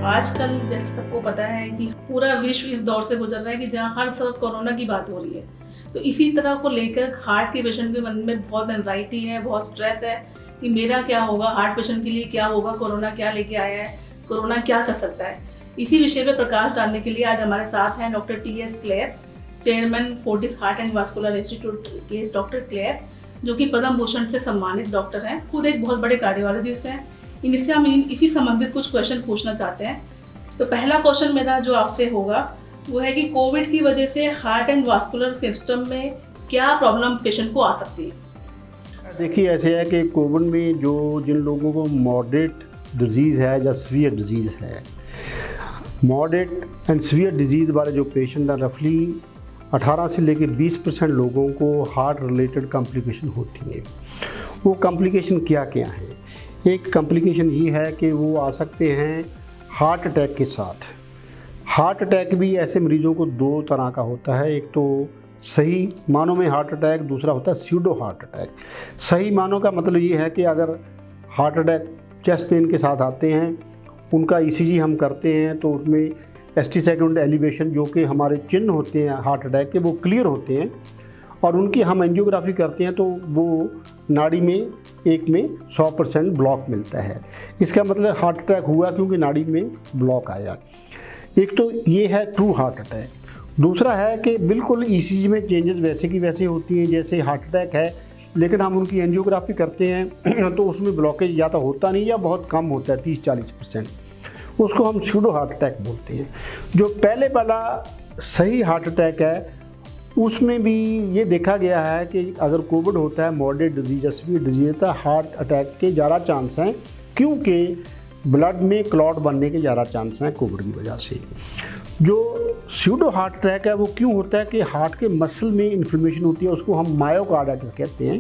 आजकल जैसे सबको पता है कि पूरा विश्व इस दौर से गुजर रहा है कि जहाँ हर तरफ कोरोना की बात हो रही है। तो इसी तरह को लेकर हार्ट के पेशेंट के मन में बहुत एंजाइटी है, बहुत स्ट्रेस है कि मेरा क्या होगा, हार्ट पेशेंट के लिए क्या होगा, कोरोना क्या लेके आया है, कोरोना क्या कर सकता है। इसी विषय पर प्रकाश डालने के लिए आज हमारे साथ हैं doctor T S. Kler, chairman Fortis Heart and Vascular Institute के डॉक्टर क्लेयर, जो कि पद्म भूषण से सम्मानित डॉक्टर हैं, खुद एक बहुत बड़े कार्डियोलॉजिस्ट हैं। इनसे हम इसी संबंधित कुछ क्वेश्चन पूछना चाहते हैं। तो पहला क्वेश्चन मेरा जो आपसे होगा वो है कि कोविड की वजह से हार्ट एंड वास्कुलर सिस्टम में क्या प्रॉब्लम पेशेंट को आ सकती है? देखिए, ऐसे है कि कोविड में जिन लोगों को मॉडरेट डिजीज़ है या सीवियर डिजीज़ है, मॉडरेट एंड सीवियर डिजीज़ वाले जो पेशेंट हैं, रफली 18 से लेकर 20% लोगों को हार्ट रिलेटेड कॉम्प्लिकेशन होती हैं। वो कॉम्प्लिकेशन क्या क्या हैं? एक कॉम्प्लिकेशन ये है कि वो आ सकते हैं हार्ट अटैक के साथ। हार्ट अटैक भी ऐसे मरीज़ों को दो तरह का होता है, एक तो सही मानों में हार्ट अटैक, दूसरा होता है स्यूडो हार्ट अटैक। सही मानों का मतलब ये है कि अगर हार्ट अटैक चेस्ट पेन के साथ आते हैं, उनका ईसीजी हम करते हैं तो उसमें ST सेकंड एलिवेशन जो कि हमारे चिन्ह होते हैं हार्ट अटैक के, वो क्लियर होते हैं और उनकी हम एंजियोग्राफी करते हैं तो वो नाड़ी में एक में 100% ब्लॉक मिलता है। इसका मतलब हार्ट अटैक हुआ क्योंकि नाड़ी में ब्लॉक आया। एक तो ये है ट्रू हार्ट अटैक। दूसरा है कि बिल्कुल ईसीजी में चेंजेस वैसे की वैसे होती हैं जैसे हार्ट अटैक है, लेकिन हम उनकी एंजियोग्राफी करते हैं तो उसमें ब्लॉकेज या तो होता नहीं या बहुत कम होता है, 30-40%। उसको हम स्यूडो हार्ट अटैक बोलते हैं। जो पहले वाला सही हार्ट अटैक है उसमें भी ये देखा गया है कि अगर कोविड होता है, मॉडरेट डिजीज या सीवियर डिजीज होता है, हार्ट अटैक के ज़्यादा चांस हैं क्योंकि ब्लड में क्लॉट बनने के ज़्यादा चांस हैं कोविड की वजह से। जो स्यूडो हार्ट अटैक है वो क्यों होता है कि हार्ट के मसल में इन्फ्लेमेशन होती है, उसको हम मायोकार्डाइटिस कहते हैं।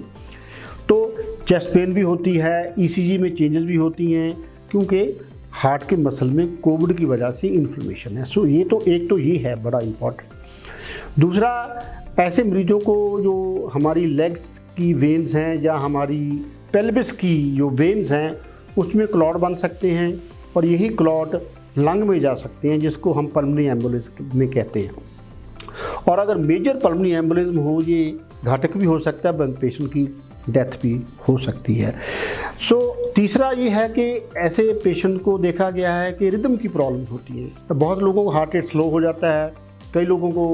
तो चेस्ट पेन भी होती है, ईसीजी में चेंजेस भी होती हैं क्योंकि हार्ट के मसल में कोविड की वजह से इन्फ्लेमेशन है। सो ये तो एक तो ये है बड़ा इम्पॉर्टेंट। दूसरा, ऐसे मरीजों को जो हमारी लेग्स की वेन्स हैं या हमारी पेल्विस की जो वेन्स हैं उसमें क्लॉट बन सकते हैं और यही क्लॉट लंग में जा सकते हैं, जिसको हम पल्मोनरी एम्बोलिज्म में कहते हैं। और अगर मेजर पल्मोनरी एम्बोलिज्म हो, ये घातक भी हो सकता है, पेशेंट की डेथ भी हो सकती है। तीसरा ये है कि ऐसे पेशेंट को देखा गया है कि रिदम की प्रॉब्लम होती है। बहुत लोगों को हार्ट रेट स्लो हो जाता है, कई लोगों को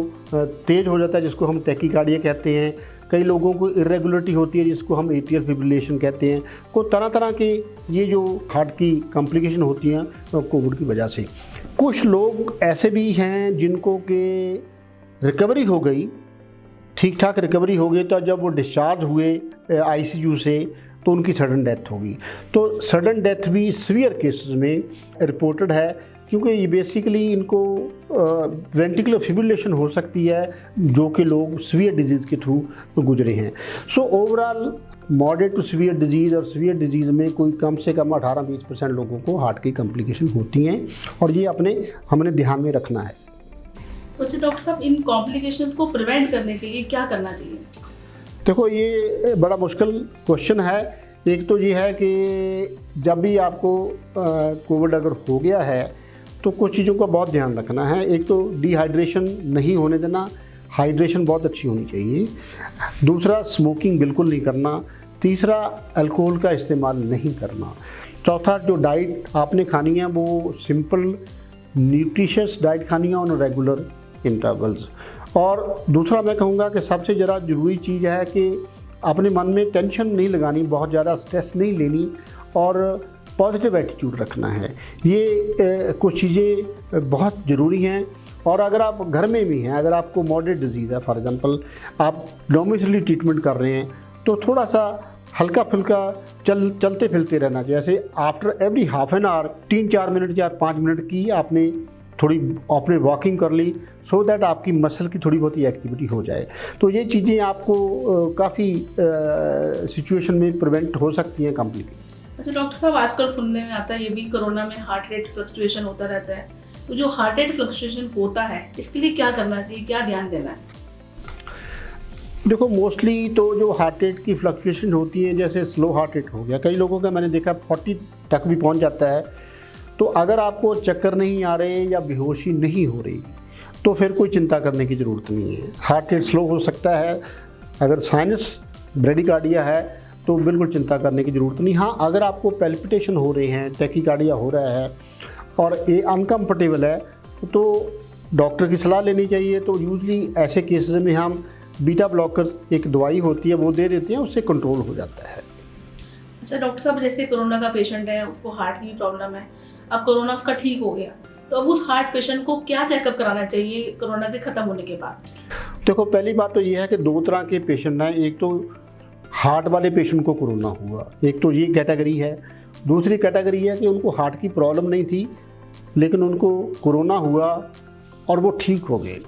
तेज़ हो जाता है जिसको हम टैकीकार्डिया कहते हैं, कई लोगों को इरेगुलरिटी होती है जिसको हम एट्रियल फिब्रिलेशन कहते हैं। को तरह तरह के ये जो हार्ट की कॉम्प्लिकेशन होती हैं कोविड की वजह से। कुछ लोग ऐसे भी हैं जिनको कि रिकवरी हो गई, ठीक ठाक रिकवरी हो गई, तो जब वो डिस्चार्ज हुए ICU से तो उनकी सडन डेथ होगी। तो सडन डेथ भी सीवियर केसेस में रिपोर्टेड है क्योंकि ये बेसिकली इनको वेंटिकुलर फिब्रिलेशन हो सकती है जो कि लोग सीवियर डिजीज़ के थ्रू गुजरे हैं। So overall moderate to severe disease और सीवियर डिजीज़ में कोई कम से कम 18-20% लोगों को हार्ट की कॉम्प्लिकेशन होती हैं और ये हमने ध्यान में रखना है। तो डॉक्टर साहब, इन कॉम्प्लिकेशंस को प्रिवेंट करने के लिए क्या करना चाहिए? देखो, ये बड़ा मुश्किल क्वेश्चन है। एक तो ये है कि जब भी आपको कोविड अगर हो गया है तो कुछ चीज़ों का बहुत ध्यान रखना है। एक तो डिहाइड्रेशन नहीं होने देना, हाइड्रेशन बहुत अच्छी होनी चाहिए। दूसरा, स्मोकिंग बिल्कुल नहीं करना। तीसरा, अल्कोहल का इस्तेमाल नहीं करना। चौथा, जो डाइट आपने खानी है वो सिंपल न्यूट्रिशियस डाइट खानी है ऑन रेगुलर इंटरवल्स। और दूसरा मैं कहूँगा कि सबसे ज़्यादा ज़रूरी चीज़ है कि अपने मन में टेंशन नहीं लगानी, बहुत ज़्यादा स्ट्रेस नहीं लेनी और पॉजिटिव एटीट्यूड रखना है। ये कुछ चीज़ें बहुत ज़रूरी हैं। और अगर आप घर में भी हैं, अगर आपको मॉडरेट डिजीज़ है, फॉर एग्जांपल आप डोमिसिली ट्रीटमेंट कर रहे हैं, तो थोड़ा सा हल्का फुल्का चलते फिरते रहना चाहिए। जैसे after every half an hour 3-4 minute या 5 मिनट की आपने वॉकिंग कर ली, सो दैट आपकी मसल की थोड़ी बहुत एक्टिविटी हो जाए। तो ये चीज़ें आपको काफ़ी सिचुएशन में प्रिवेंट हो सकती हैं कम्प्लीटली। अच्छा डॉक्टर साहब, आजकल सुनने में आता है ये भी कोरोना में हार्ट रेट फ्लक्चुएशन होता रहता है। तो जो हार्ट रेट फ्लक्चुएशन होता है इसके लिए क्या करना चाहिए, क्या ध्यान देना है? देखो, मोस्टली तो जो हार्ट रेट की फ्लक्चुएशन होती है, जैसे स्लो हार्ट रेट हो गया, कई लोगों का मैंने देखा 40 तक भी पहुंच जाता है। तो अगर आपको चक्कर नहीं आ रहे या बेहोशी नहीं हो रही तो फिर कोई चिंता करने की ज़रूरत नहीं है। हार्ट रेट स्लो हो सकता है, अगर साइनस ब्रेडिकार्डिया है तो बिल्कुल चिंता करने की ज़रूरत नहीं। हाँ, अगर आपको पैल्पिटेशन हो रहे हैं, टैकीकार्डिया हो रहा है और ये अनकम्फर्टेबल है तो डॉक्टर की सलाह लेनी चाहिए। तो यूजली ऐसे केसेस में हम बीटा ब्लॉकर्स एक दवाई होती है वो दे देते हैं, उससे कंट्रोल हो जाता है। अच्छा डॉक्टर साहब, जैसे कोरोना का पेशेंट है, उसको हार्ट की प्रॉब्लम है, अब कोरोना उसका ठीक हो गया, तो अब उस हार्ट पेशेंट को क्या चेकअप कराना चाहिए कोरोना के ख़त्म होने के बाद? देखो, पहली बात तो ये है कि दो तरह के पेशेंट हैं। एक तो हार्ट वाले पेशेंट को कोरोना हुआ, एक तो ये कैटेगरी है। दूसरी कैटेगरी है कि उनको हार्ट की प्रॉब्लम नहीं थी लेकिन उनको कोरोना हुआ और वो ठीक हो गए।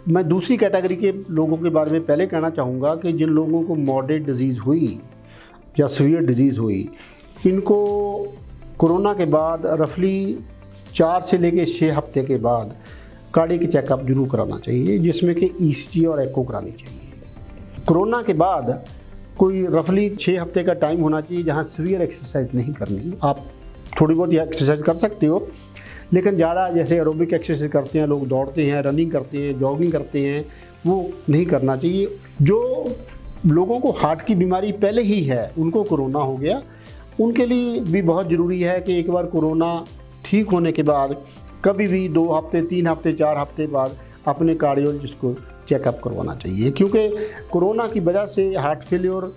मैं दूसरी कैटेगरी के लोगों के बारे में पहले कहना चाहूँगा कि जिन लोगों को मॉडरेट डिजीज़ हुई या सीवियर डिजीज़ हुई, इनको कोरोना के बाद रफली 4 से लेकर 6 हफ्ते के बाद कार्डियक चेकअप जरूर कराना चाहिए, जिसमें कि ईसीजी और एको करानी चाहिए। कोरोना के बाद कोई रफली 6 हफ्ते का टाइम होना चाहिए जहाँ सीवियर एक्सरसाइज नहीं करनी। आप थोड़ी बहुत एक्सरसाइज कर सकते हो लेकिन ज़्यादा जैसे एरोबिक एक्सरसाइज करते हैं लोग, दौड़ते हैं, रनिंग करते हैं, जॉगिंग करते हैं, वो नहीं करना चाहिए। जो लोगों को हार्ट की बीमारी पहले ही है, उनको कोरोना हो गया, उनके लिए भी बहुत ज़रूरी है कि एक बार कोरोना ठीक होने के बाद कभी भी 2 हफ्ते, 3 हफ्ते, 4 हफ्ते बाद अपने कार्डियोलॉजिस्ट को चेकअप करवाना चाहिए, क्योंकि कोरोना की वजह से हार्ट फेलियर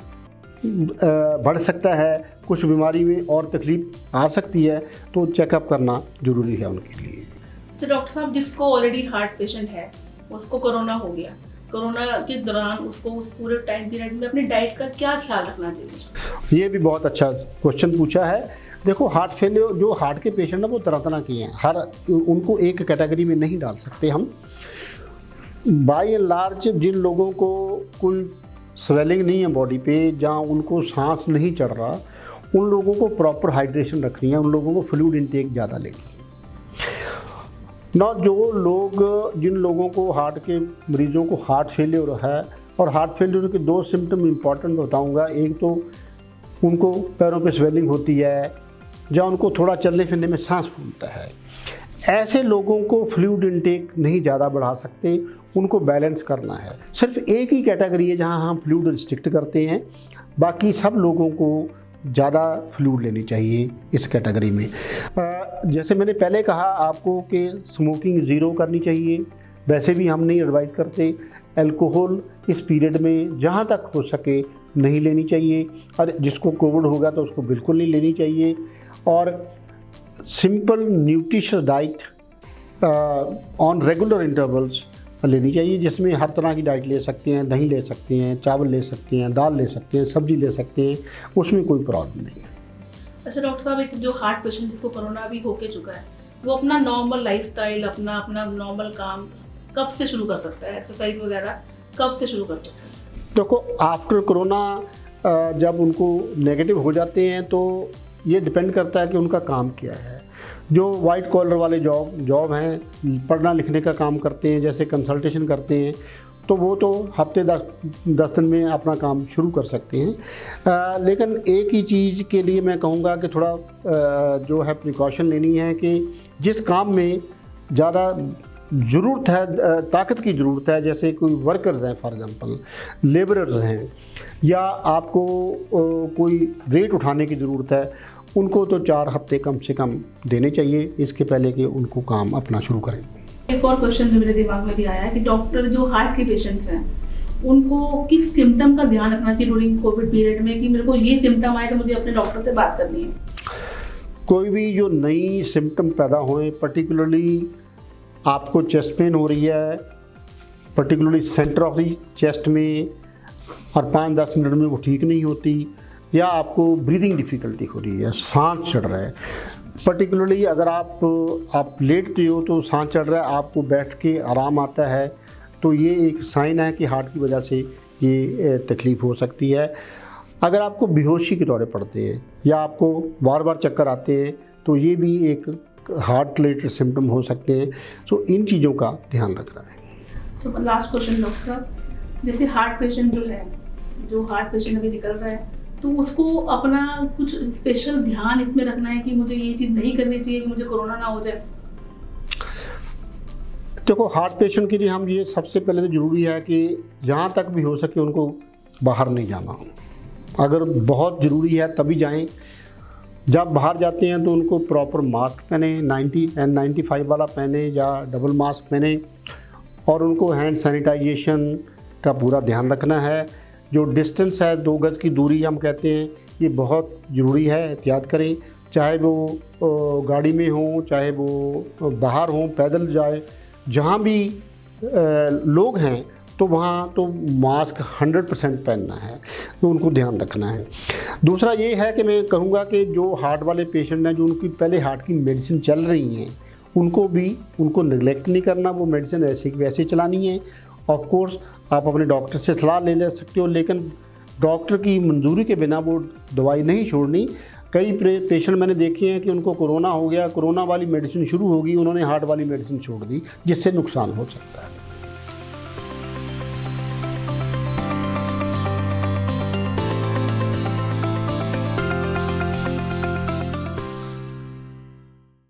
बढ़ सकता है, कुछ बीमारी में और तकलीफ आ सकती है, तो चेकअप करना ज़रूरी है उनके लिए। अच्छा डॉक्टर साहब, जिसको ऑलरेडी हार्ट पेशेंट है, उसको कोरोना हो गया, कोरोना के दौरान उसको उस पूरे टाइम पीरियड में अपनी डाइट का क्या ख्याल रखना चाहिए? ये भी बहुत अच्छा क्वेश्चन पूछा है। देखो, हार्ट फेलियर जो हार्ट के पेशेंट हैं वो तरह तरह के हैं, उनको एक कैटेगरी में नहीं डाल सकते हम। बाय एंड लार्ज जिन लोगों को कोई स्वेलिंग नहीं है बॉडी पे, जहाँ उनको सांस नहीं चढ़ रहा, उन लोगों को प्रॉपर हाइड्रेशन रखनी है, उन लोगों को फ्लूइड इंटेक ज़्यादा लेनी है। जो लोग जिन लोगों को हार्ट के मरीजों को हार्ट फेलियर है, और हार्ट फेलियर के 2 सिम्टम इम्पॉर्टेंट बताऊंगा। एक तो उनको पैरों पे स्वेलिंग होती है, जहाँ उनको थोड़ा चलने फिरने में सांस फूलता है। ऐसे लोगों को फ्लूइड इंटेक नहीं ज़्यादा बढ़ा सकते, उनको बैलेंस करना है। सिर्फ एक ही कैटेगरी है जहाँ हम फ्लूइड रिस्ट्रिक्ट करते हैं, बाकी सब लोगों को ज़्यादा फ्लूइड लेनी चाहिए इस कैटेगरी में। जैसे मैंने पहले कहा आपको कि स्मोकिंग ज़ीरो करनी चाहिए, वैसे भी हम नहीं एडवाइस करते। अल्कोहल इस पीरियड में जहाँ तक हो सके नहीं लेनी चाहिए, और जिसको कोविड होगा तो उसको बिल्कुल नहीं लेनी चाहिए। और simple nutritious diet on regular intervals लेनी चाहिए, जिसमें हर तरह की डाइट ले सकते हैं, दही ले सकते हैं, चावल ले सकते हैं, दाल ले सकते हैं, सब्जी ले सकते हैं, उसमें कोई प्रॉब्लम नहीं है। अच्छा डॉक्टर साहब, एक जो हार्ट पेशेंट जिसको कोरोना भी होके चुका है, वो अपना नॉर्मल लाइफस्टाइल, अपना नॉर्मल काम कब से शुरू कर सकता है? एक्सरसाइज वगैरह कब से शुरू कर सकता है? देखो, आफ्टर कोरोना जब उनको नेगेटिव हो जाते हैं तो ये डिपेंड करता है कि उनका काम क्या है। जो वाइट कॉलर वाले जॉब हैं, पढ़ना लिखने का काम करते हैं, जैसे कंसल्टेशन करते हैं, तो वो तो हफ्ते 10 दिन में अपना काम शुरू कर सकते हैं। लेकिन एक ही चीज़ के लिए मैं कहूँगा कि थोड़ा जो है प्रिकॉशन लेनी है कि जिस काम में ज़्यादा ज़रूरत है, ताकत की ज़रूरत है, जैसे कोई वर्कर्स हैं, फॉर एग्ज़ाम्पल लेबरर्स हैं, या आपको कोई वेट उठाने की ज़रूरत है, उनको तो 4 हफ्ते कम से कम देने चाहिए इसके पहले कि उनको काम अपना शुरू करें। एक और क्वेश्चन जो मेरे दिमाग में भी आया है कि डॉक्टर जो हार्ट के पेशेंट्स हैं, उनको किस सिम्टम का ध्यान रखना चाहिए ड्यूरिंग कोविड पीरियड में, कि मेरे को ये सिम्टम आए तो मुझे अपने डॉक्टर से बात करनी है? कोई भी जो नई सिम्टम पैदा होए, पर्टिकुलरली आपको चेस्ट पेन हो रही है, particularly centre of the chest में, और 5-10 मिनट में वो ठीक नहीं होती, या आपको ब्रीदिंग डिफ़िकल्टी हो रही है, सांस चढ़ रहा है, पर्टिकुलरली अगर आप लेटते हो तो सांस चढ़ रहा है, आपको बैठ के आराम आता है, तो ये एक साइन है कि हार्ट की वजह से ये तकलीफ़ हो सकती है। अगर आपको बेहोशी के दौरे पड़ते हैं या आपको बार बार चक्कर आते हैं, तो ये भी एक हार्ट रिलेटेड सिम्टम हो सकते हैं। तो इन चीज़ों का ध्यान रखना है। तो लास्ट क्वेश्चन डॉक्टर साहब, जैसे हार्ट पेशेंट जो हार्ट पेशेंट अभी निकल रहा है, तो उसको अपना कुछ स्पेशल ध्यान इसमें रखना है कि मुझे ये चीज़ नहीं करनी चाहिए कि मुझे कोरोना ना हो जाए? देखो, हार्ट पेशेंट के लिए हम ये सबसे पहले तो ज़रूरी है कि जहाँ तक भी हो सके उनको बाहर नहीं जाना। अगर बहुत ज़रूरी है तभी जाएं। जब बाहर जाते हैं तो उनको प्रॉपर मास्क पहने, 90 N95 वाला पहने या डबल मास्क पहने, और उनको हैंड सैनिटाइजेशन का पूरा ध्यान रखना है। जो डिस्टेंस है 2 गज़ की दूरी हम कहते हैं, ये बहुत ज़रूरी है, एहतियात करें। चाहे वो गाड़ी में हो, चाहे वो बाहर हों, पैदल जाए, जहाँ भी लोग हैं तो वहाँ तो मास्क 100% पहनना है, तो उनको ध्यान रखना है। दूसरा ये है कि मैं कहूँगा कि जो हार्ट वाले पेशेंट हैं, जो उनकी पहले हार्ट की मेडिसिन चल रही हैं, उनको नेगलेक्ट नहीं करना, वो मेडिसिन ऐसे की वैसे चलानी है। ऑफ कोर्स आप अपने डॉक्टर से सलाह ले सकते हो, लेकिन डॉक्टर की मंजूरी के बिना वो दवाई नहीं छोड़नी। कई पेशेंट मैंने देखे हैं कि उनको कोरोना हो गया, कोरोना वाली मेडिसिन शुरू होगी, उन्होंने हार्ट वाली मेडिसिन छोड़ दी, जिससे नुकसान हो सकता है।